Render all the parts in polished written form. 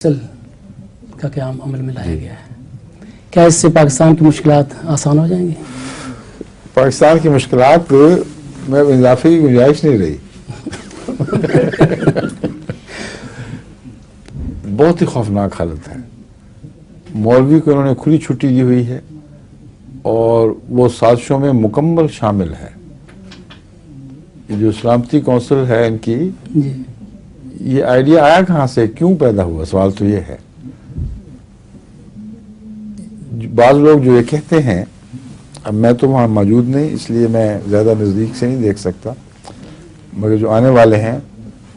کا قیام عمل میں لایا گیا ہے، کیا اس سے پاکستان کی مشکلات آسان ہو جائیں گی؟ پاکستان کی مشکلات میں اضافے کی گنجائش نہیں رہی۔ بہت ہی خوفناک حالت ہے۔ مولوی کو انہوں نے کھلی چھٹی دی ہوئی ہے اور وہ سازشوں میں مکمل شامل ہے۔ یہ جو سلامتی کونسل ہے ان کی، جی، یہ آئیڈیا آیا کہاں سے، کیوں پیدا ہوا، سوال تو یہ ہے۔ بعض لوگ جو یہ کہتے ہیں، اب میں تو وہاں موجود نہیں اس لیے میں زیادہ نزدیک سے نہیں دیکھ سکتا، مگر جو آنے والے ہیں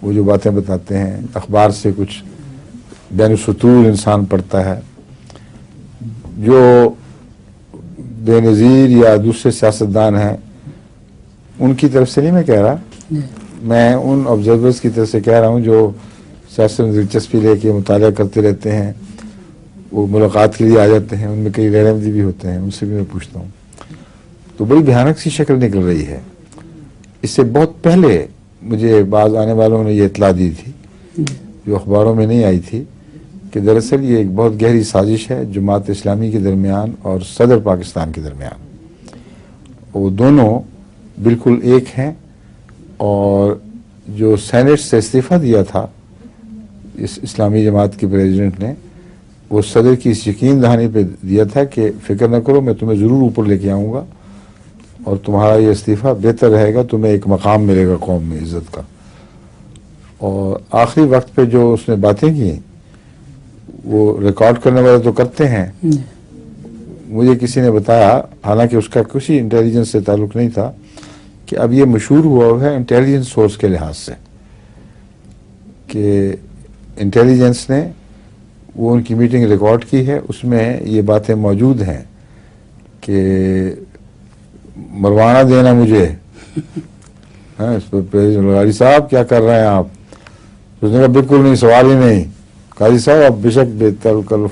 وہ جو باتیں بتاتے ہیں، اخبار سے کچھ بین السطور انسان پڑھتا ہے، جو بے نظیر یا دوسرے سیاستدان ہیں ان کی طرف سے نہیں میں کہہ رہا، میں ان آبزرورز کی طرف سے کہہ رہا ہوں جو سیاست میں دلچسپی لے کے مطالعہ کرتے رہتے ہیں، وہ ملاقات کے لیے آ جاتے ہیں، ان میں کئی غیر احمدی بھی ہوتے ہیں، ان سے بھی میں پوچھتا ہوں، تو بڑی بھیانک سی شکل نکل رہی ہے۔ اس سے بہت پہلے مجھے بعض آنے والوں نے یہ اطلاع دی تھی جو اخباروں میں نہیں آئی تھی، کہ دراصل یہ ایک بہت گہری سازش ہے جماعت اسلامی کے درمیان اور صدر پاکستان کے درمیان۔ وہ دونوں بالکل ایک ہیں، اور جو سینٹ سے استعفیٰ دیا تھا اس اسلامی جماعت کے پریزیڈنٹ نے، وہ صدر کی اس یقین دہانی پہ دیا تھا کہ فکر نہ کرو، میں تمہیں ضرور اوپر لے کے آؤں گا اور تمہارا یہ استعفیٰ بہتر رہے گا، تمہیں ایک مقام ملے گا قوم میں عزت کا۔ اور آخری وقت پہ جو اس نے باتیں کی وہ ریکارڈ کرنے والے تو کرتے ہیں، مجھے کسی نے بتایا، حالانکہ اس کا کسی انٹیلیجنس سے تعلق نہیں تھا، کہ اب یہ مشہور ہوا ہے انٹیلیجنس سورس کے لحاظ سے، کہ انٹیلیجنس نے وہ ان کی میٹنگ ریکارڈ کی ہے، اس میں یہ باتیں موجود ہیں کہ مروانہ دینا مجھے، اس پر قاضی صاحب کیا کر رہے ہیں آپ؟ اس نے کہا بالکل نہیں، سوال ہی نہیں، قاضی صاحب آپ بے شک بہتر کر،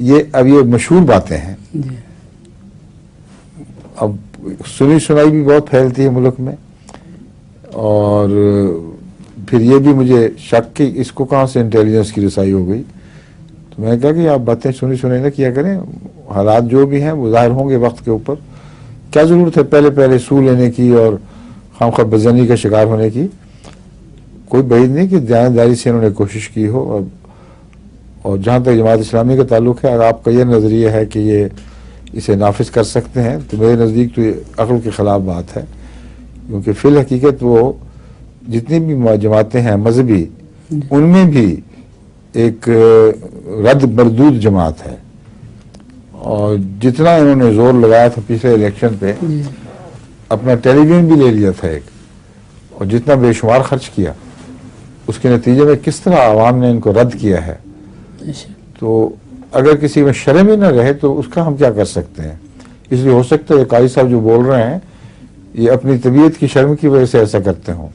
یہ اب یہ مشہور باتیں ہیں۔ اب سنی سنائی بھی بہت پھیلتی ہے ملک میں، اور پھر یہ بھی مجھے شک کہ اس کو کہاں سے انٹیلیجنس کی رسائی ہو گئی، تو میں نے کہا کہ آپ باتیں سنی سنائی نہ کیا کریں، حالات جو بھی ہیں وہ ظاہر ہوں گے وقت کے اوپر، کیا ضرورت ہے پہلے سو لینے کی اور خام خواہ بدزنی کا شکار ہونے کی۔ کوئی بعید نہیں کہ دیانتداری سے انہوں نے کوشش کی ہو، اور جہاں تک جماعت اسلامی کا تعلق ہے، اگر آپ کا یہ نظریہ ہے کہ یہ اسے نافذ کر سکتے ہیں تو میرے نزدیک تو یہ عقل کے خلاف بات ہے، کیونکہ فی الحقیقت وہ جتنی بھی جماعتیں ہیں مذہبی، ان میں بھی ایک رد مردود جماعت ہے، اور جتنا انہوں نے زور لگایا تھا پچھلے الیکشن پہ، اپنا ٹیلی ویژن بھی لے لیا تھا ایک، اور جتنا بے شمار خرچ کیا، اس کے نتیجے میں کس طرح عوام نے ان کو رد کیا ہے، تو اگر کسی میں شرم ہی نہ رہے تو اس کا ہم کیا کر سکتے ہیں۔ اس لیے ہو سکتا ہے قاضی صاحب جو بول رہے ہیں یہ اپنی طبیعت کی شرم کی وجہ سے ایسا کرتے ہوں،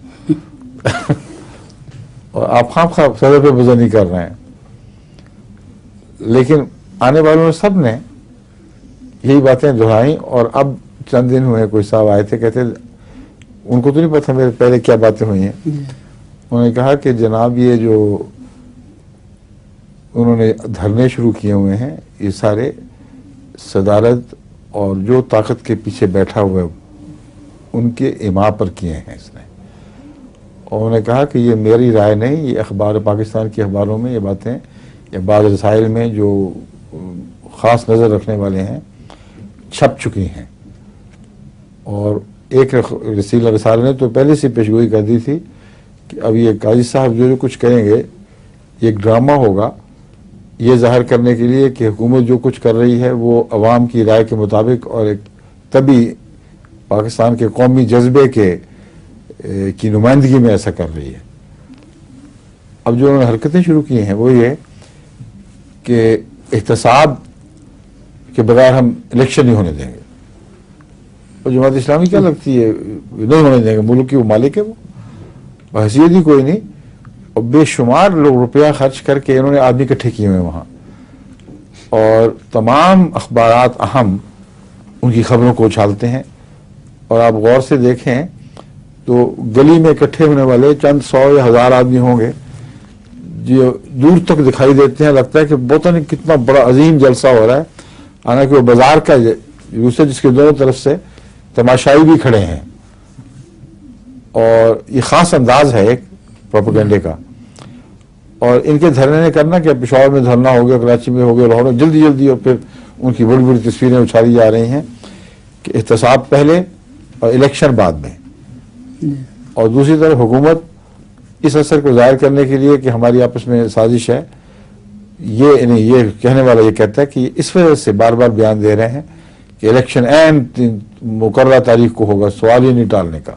اور آپ خام خواہ صدر پہ بزنی کر رہے ہیں، لیکن آنے والوں نے سب نے یہی باتیں دہرائیں، اور اب چند دن ہوئے کوئی صاحب آئے تھے، کہتے ان کو تو نہیں پتا میرے پہلے کیا باتیں ہوئی ہیں، انہوں نے کہا کہ جناب یہ جو انہوں نے دھرنے شروع کیے ہوئے ہیں یہ سارے صدارت اور جو طاقت کے پیچھے بیٹھا ہوا ہے ان کے ایما پر کیے ہیں اس نے، اور انہوں نے کہا کہ یہ میری رائے نہیں، یہ اخبار پاکستان کے اخباروں میں یہ باتیں یا بعض رسائل میں جو خاص نظر رکھنے والے ہیں چھپ چکی ہیں، اور ایک رسالے نے تو پہلے سے پیشگوئی کر دی تھی کہ اب یہ قاضی صاحب جو کچھ کریں گے یہ ایک ڈرامہ ہوگا، یہ ظاہر کرنے کے لیے کہ حکومت جو کچھ کر رہی ہے وہ عوام کی رائے کے مطابق اور ایک طبی پاکستان کے قومی جذبے کی نمائندگی میں ایسا کر رہی ہے۔ اب جو انہوں نے حرکتیں شروع کی ہیں وہ یہ کہ احتساب کے بغیر ہم الیکشن نہیں ہونے دیں گے، اور جماعت اسلامی کیا لگتی ہے نہیں ہونے دیں گے، ملک کی وہ مالک ہے، وہ حیثیت ہی کوئی نہیں، اور بے شمار لوگ روپیہ خرچ کر کے انہوں نے آدمی اکٹھے کیے ہوئے وہاں، اور تمام اخبارات اہم ان کی خبروں کو اچھالتے ہیں، اور آپ غور سے دیکھیں تو گلی میں اکٹھے ہونے والے چند 100 یا 1000 آدمی ہوں گے جو دور تک دکھائی دیتے ہیں، لگتا ہے کہ پتہ نہیں کتنا بڑا عظیم جلسہ ہو رہا ہے، حالانکہ وہ بازار کا جلوس ہے جس کے دونوں طرف سے تماشائی بھی کھڑے ہیں، اور یہ خاص انداز ہے ایک پروپیگنڈے کا. اور ان کے دھرنے نے کرنا کہ پشاور میں دھرنا ہو گیا، کراچی میں ہو گیا، لاہور میں جلدی جلدی، اور پھر ان کی بڑی بڑی تصویریں اچھالی جا رہی ہیں کہ احتساب پہلے اور الیکشن بعد میں. اور دوسری طرف حکومت اس اثر کو ظاہر کرنے کے لیے کہ ہماری آپس میں سازش ہے، یہ کہنے والا یہ کہتا ہے کہ اس وجہ سے بار بار بیان دے رہے ہیں کہ الیکشن مقررہ تاریخ کو ہوگا، سوال ہی نہیں ٹالنے کا.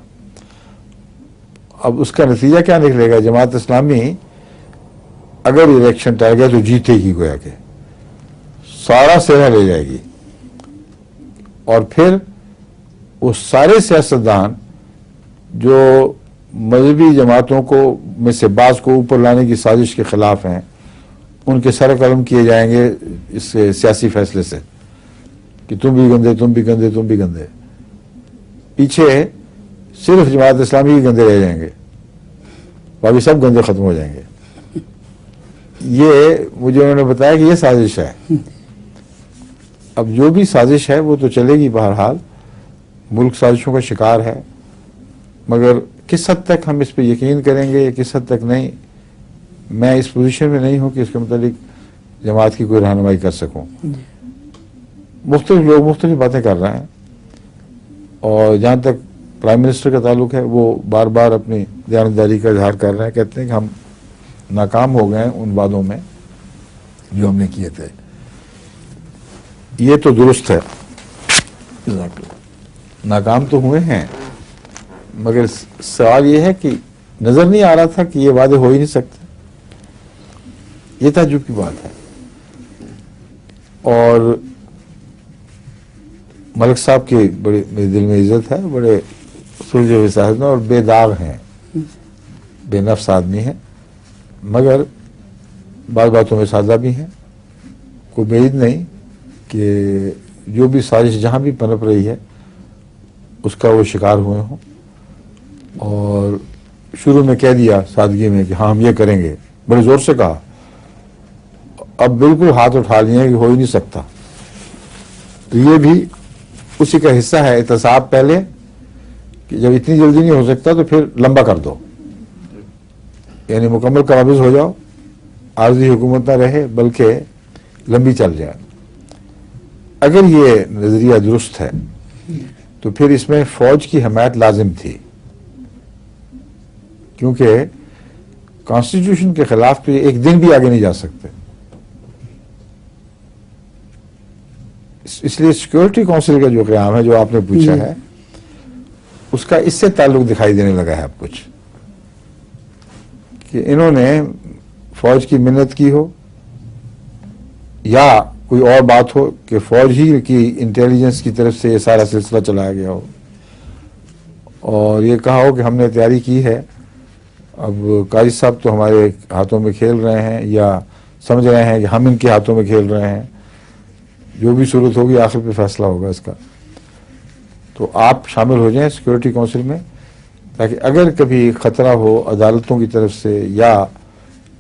اب اس کا نتیجہ کیا نکلے گا؟ جماعت اسلامی اگر الیکشن ٹال گیا تو جیتے گی، گویا کہ سارا سہرا لے جائے گی، اور پھر وہ سارے سیاستدان جو مذہبی جماعتوں کو میں سے بعض کو اوپر لانے کی سازش کے خلاف ہیں، ان کے سر قلم کیے جائیں گے اس سیاسی فیصلے سے کہ تم بھی گندے، تم بھی گندے، تم بھی گندے. پیچھے صرف جماعت اسلامی ہی گندے رہ جائیں گے، باقی سب گندے ختم ہو جائیں گے. یہ مجھے انہوں نے بتایا کہ یہ سازش ہے. اب جو بھی سازش ہے وہ تو چلے گی، بہرحال ملک سازشوں کا شکار ہے، مگر کس حد تک ہم اس پہ یقین کریں گے یا کس حد تک نہیں، میں اس پوزیشن میں نہیں ہوں کہ اس کے متعلق جماعت کی کوئی رہنمائی کر سکوں. مختلف لوگ مختلف باتیں کر رہے ہیں، اور جہاں تک پرائم منسٹر کا تعلق ہے وہ بار بار اپنی دیانتداری کا اظہار کر رہے ہیں، کہتے ہیں کہ ہم ناکام ہو گئے ہیں ان وعدوں میں جو ہم نے کیے تھے. یہ تو درست ہے، ناکام تو ہوئے ہیں، مگر سوال یہ ہے کہ نظر نہیں آ رہا تھا کہ یہ وعدے ہو ہی نہیں سکتے. یہ تعجب کی بات ہے. اور ملک صاحب کی بڑے میرے دل میں عزت ہے، بڑے سلجھے ہوئے صاحب اور بے داغ ہیں، بے نفس آدمی ہیں، مگر بعض باتوں میں سادہ بھی ہیں. کوئی بعید نہیں کہ جو بھی سازش جہاں بھی پنپ رہی ہے اس کا وہ شکار ہوئے ہوں، اور شروع میں کہہ دیا سادگی میں کہ ہاں ہم یہ کریں گے، بڑے زور سے کہا، اب بالکل ہاتھ اٹھا لیے کہ ہو ہی نہیں سکتا. تو یہ بھی اسی کا حصہ ہے، احتساب پہلے کہ جب اتنی جلدی نہیں ہو سکتا تو پھر لمبا کر دو، یعنی مکمل قابض ہو جاؤ، عارضی حکومت نہ رہے بلکہ لمبی چل جائے. اگر یہ نظریہ درست ہے تو پھر اس میں فوج کی حمایت لازم تھی، کیونکہ کانسٹیٹیوشن کے خلاف تو یہ ایک دن بھی آگے نہیں جا سکتے. اس لیے سیکورٹی کونسل کا جو قیام ہے جو آپ نے پوچھا ہے، اس کا اس سے تعلق دکھائی دینے لگا ہے اب کچھ، کہ انہوں نے فوج کی منت کی ہو یا کوئی اور بات ہو کہ فوج ہی کی انٹیلیجنس کی طرف سے یہ سارا سلسلہ چلایا گیا ہو، اور یہ کہا ہو کہ ہم نے تیاری کی ہے، اب قاضی صاحب تو ہمارے ہاتھوں میں کھیل رہے ہیں یا سمجھ رہے ہیں کہ ہم ان کے ہاتھوں میں کھیل رہے ہیں، جو بھی صورت ہوگی آخر پہ فیصلہ ہوگا اس کا. تو آپ شامل ہو جائیں سیکورٹی کونسل میں، تاکہ اگر کبھی خطرہ ہو عدالتوں کی طرف سے یا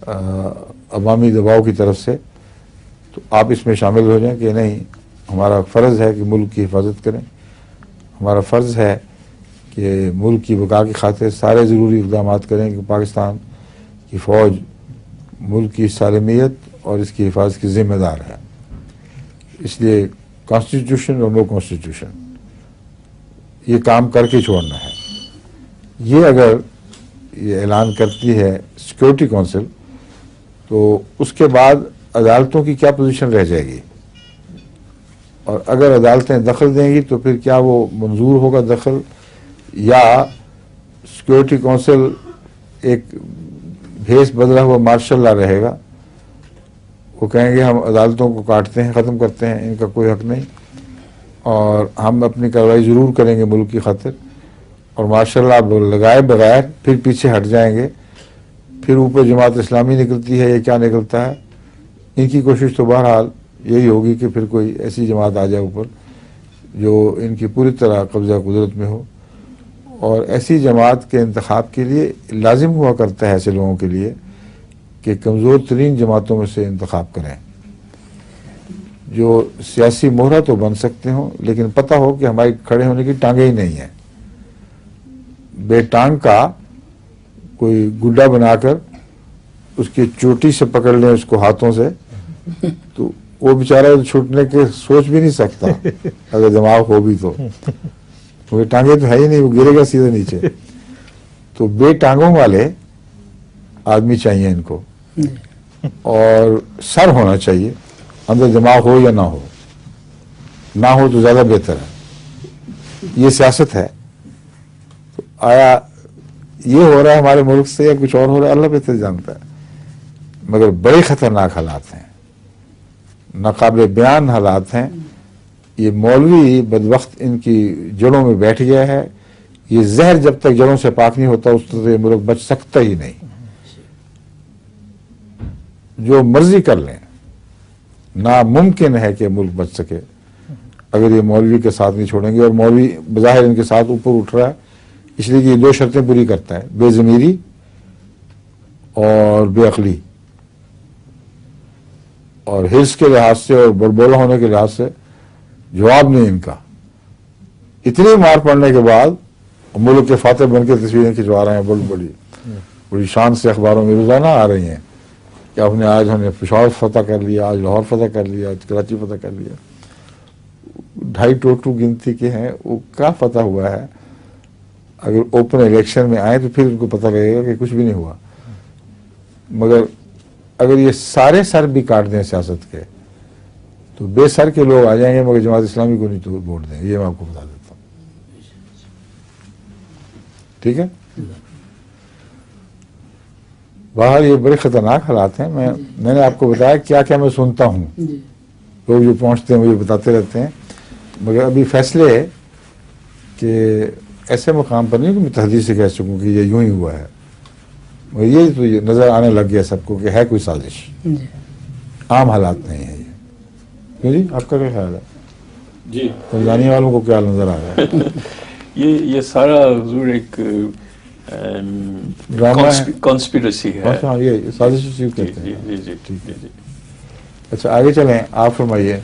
عوامی دباؤ کی طرف سے تو آپ اس میں شامل ہو جائیں کہ نہیں، ہمارا فرض ہے کہ ملک کی حفاظت کریں، ہمارا فرض ہے کہ ملک کی بقا کی خاطر سارے ضروری اقدامات کریں کہ پاکستان کی فوج ملک کی سالمیت اور اس کی حفاظت کی ذمہ دار ہے. اس لیے کانسٹیٹیوشن اور نو کانسٹیٹیوشن یہ کام کر کے چھوڑنا ہے. یہ اگر یہ اعلان کرتی ہے سیکورٹی کونسل تو اس کے بعد عدالتوں کی کیا پوزیشن رہ جائے گی، اور اگر عدالتیں دخل دیں گی تو پھر کیا وہ منظور ہوگا دخل، یا سیکورٹی کونسل ایک بھیس بدلا ہوا مارشل لا رہے گا، وہ کہیں گے ہم عدالتوں کو کاٹتے ہیں، ختم کرتے ہیں، ان کا کوئی حق نہیں، اور ہم اپنی کارروائی ضرور کریں گے ملک کی خاطر، اور ماشاء اللہ لگائے بغیر پھر پیچھے ہٹ جائیں گے. پھر اوپر جماعت اسلامی نکلتی ہے یا کیا نکلتا ہے، ان کی کوشش تو بہرحال یہی ہوگی کہ پھر کوئی ایسی جماعت آ جائے اوپر جو ان کی پوری طرح قبضہ قدرت میں ہو. اور ایسی جماعت کے انتخاب کے لیے لازم ہوا کرتا ہے ایسے لوگوں کے لیے کہ کمزور ترین جماعتوں میں سے انتخاب کریں جو سیاسی مہرہ تو بن سکتے ہوں لیکن پتہ ہو کہ ہماری کھڑے ہونے کی ٹانگیں ہی نہیں ہیں. بے ٹانگ کا کوئی گڈا بنا کر اس کی چوٹی سے پکڑ لیں اس کو ہاتھوں سے تو وہ بیچارہ چھوٹنے کے سوچ بھی نہیں سکتا اگر دماغ ہو بھی تو کیونکہ ٹانگیں تو ہے ہی نہیں, وہ گرے گا سیدھے نیچے. تو بے ٹانگوں والے آدمی چاہیے ان کو, اور سر ہونا چاہیے, اندر دماغ ہو یا نہ ہو, نہ ہو تو زیادہ بہتر ہے. یہ سیاست ہے. تو آیا یہ ہو رہا ہے ہمارے ملک سے یا کچھ اور ہو رہا ہے اللہ بہتر جانتا ہے, مگر بڑے خطرناک حالات ہیں, ناقابل بیان حالات ہیں. یہ مولوی بدبخت ان کی جڑوں میں بیٹھ گیا ہے. یہ زہر جب تک جڑوں سے پاک نہیں ہوتا اس سے یہ ملک بچ سکتا ہی نہیں. جو مرضی کر لیں ناممکن ہے کہ ملک بچ سکے اگر یہ مولوی کے ساتھ نہیں چھوڑیں گے. اور مولوی بظاہر ان کے ساتھ اوپر اٹھ رہا ہے اس لیے کہ یہ دو شرطیں پوری کرتا ہے, بے ضمیری اور بے عقلی, اور حرص کے لحاظ سے اور بڑبولا ہونے کے لحاظ سے جواب نہیں ان کا. اتنی مار پڑنے کے بعد ملک کے فاتح بن کے تصویریں کھنچوا رہے ہیں, بڑی شان سے اخباروں میں روزانہ آ رہی ہیں کہ آج ہم نے پشاور فتح کر لیا, آج لاہور فتح کر لیا, آج کراچی فتح کر لیا. 2.5 گنتی کے ہیں, وہ کیا فتح ہوا ہے. اگر اوپن الیکشن میں آئیں تو پھر ان کو پتہ لگے گا کہ کچھ بھی نہیں ہوا. مگر اگر یہ سارے سر بھی کاٹ دیں سیاست کے تو بے سر کے لوگ آ جائیں گے, مگر جماعت اسلامی کو نہیں تو ووٹ دیں, یہ میں آپ کو بتا دیتا ہوں. ٹھیک ہے. باہر یہ بڑے خطرناک حالات ہیں. میں نے آپ کو بتایا کیا کیا میں سنتا ہوں, لوگ جو پہنچتے ہیں مجھے بتاتے رہتے ہیں, مگر ابھی فیصلے کہ ایسے مقام پر نہیں کہ میں تحدید سے کہہ سکوں کہ یہ یوں ہی ہوا ہے, مگر یہ تو یہ نظر آنے لگ گیا سب کو کہ ہے کوئی سازش. عام حالات نہیں ہے یہ. کیوں جی, آپ کا کیا خیال ہے؟ جی, تنزانیہ والوں کو کیا نظر آ رہا ہے؟ یہ سارا حضور ایک ڈرامہ ہے, کانسپیرسی ہے. یہ سازش کہتے ہیں. جی. اچھا آگے چلیں, آپ فرمائیے.